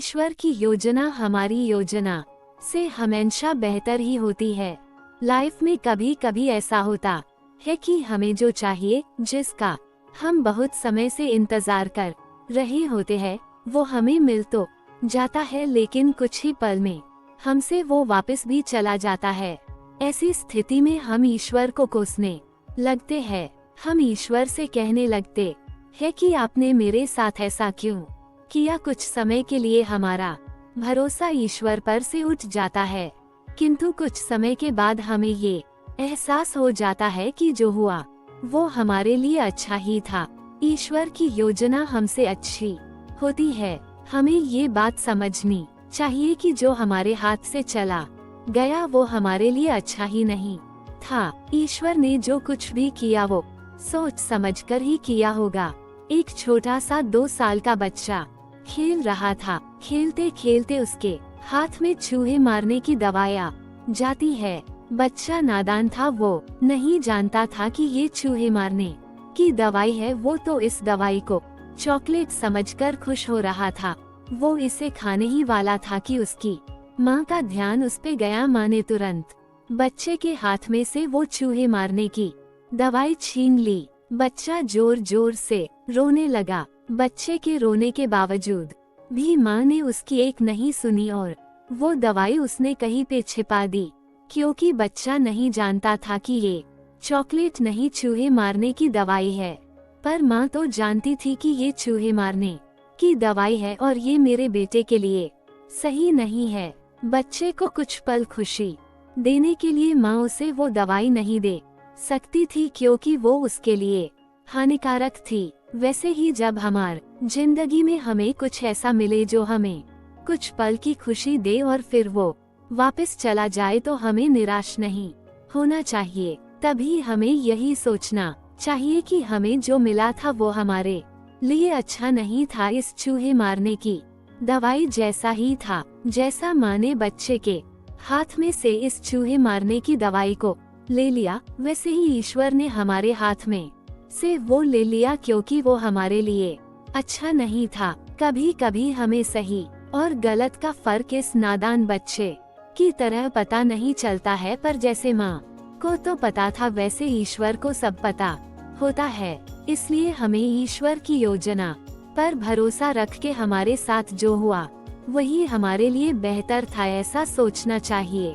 ईश्वर की योजना हमारी योजना से हमेशा बेहतर ही होती है। लाइफ में कभी कभी ऐसा होता है कि हमें जो चाहिए, जिसका हम बहुत समय से इंतजार कर रहे होते हैं, वो हमें मिल तो जाता है, लेकिन कुछ ही पल में हमसे वो वापस भी चला जाता है। ऐसी स्थिति में हम ईश्वर को कोसने लगते हैं। हम ईश्वर से कहने लगते हैं कि आपने मेरे साथ ऐसा क्यों किया। कुछ समय के लिए हमारा भरोसा ईश्वर पर से उठ जाता है, किंतु कुछ समय के बाद हमें ये एहसास हो जाता है कि जो हुआ वो हमारे लिए अच्छा ही था। ईश्वर की योजना हमसे अच्छी होती है। हमें ये बात समझनी चाहिए कि जो हमारे हाथ से चला गया वो हमारे लिए अच्छा ही नहीं था। ईश्वर ने जो कुछ भी किया वो सोच समझकर ही किया होगा। एक छोटा सा 2 साल का बच्चा खेल रहा था। खेलते खेलते उसके हाथ में चूहे मारने की दवाई जाती है। बच्चा नादान था, वो नहीं जानता था कि ये चूहे मारने की दवाई है। वो तो इस दवाई को चॉकलेट समझकर खुश हो रहा था। वो इसे खाने ही वाला था कि उसकी माँ का ध्यान उस पे गया। माँ ने तुरंत बच्चे के हाथ में से वो चूहे मारने की दवाई छीन ली। बच्चा जोर जोर से रोने लगा। बच्चे के रोने के बावजूद भी माँ ने उसकी एक नहीं सुनी और वो दवाई उसने कहीं पे छिपा दी, क्योंकि बच्चा नहीं जानता था कि ये चॉकलेट नहीं चूहे मारने की दवाई है। पर माँ तो जानती थी कि ये चूहे मारने की दवाई है और ये मेरे बेटे के लिए सही नहीं है। बच्चे को कुछ पल खुशी देने के लिए माँ उसे वो दवाई नहीं दे सकती थी, क्योंकि वो उसके लिए हानिकारक थी। वैसे ही जब हमार जिंदगी में हमें कुछ ऐसा मिले जो हमें कुछ पल की खुशी दे और फिर वो वापस चला जाए, तो हमें निराश नहीं होना चाहिए। तभी हमें यही सोचना चाहिए कि हमें जो मिला था वो हमारे लिए अच्छा नहीं था। इस चूहे मारने की दवाई जैसा ही था, जैसा माँ ने बच्चे के हाथ में से इस चूहे मारने की दवाई को ले लिया, वैसे ही ईश्वर ने हमारे हाथ में से वो ले लिया, क्योंकि वो हमारे लिए अच्छा नहीं था। कभी कभी हमें सही और गलत का फर्क इस नादान बच्चे की तरह पता नहीं चलता है, पर जैसे माँ को तो पता था वैसे ईश्वर को सब पता होता है। इसलिए हमें ईश्वर की योजना पर भरोसा रख के हमारे साथ जो हुआ वही हमारे लिए बेहतर था, ऐसा सोचना चाहिए।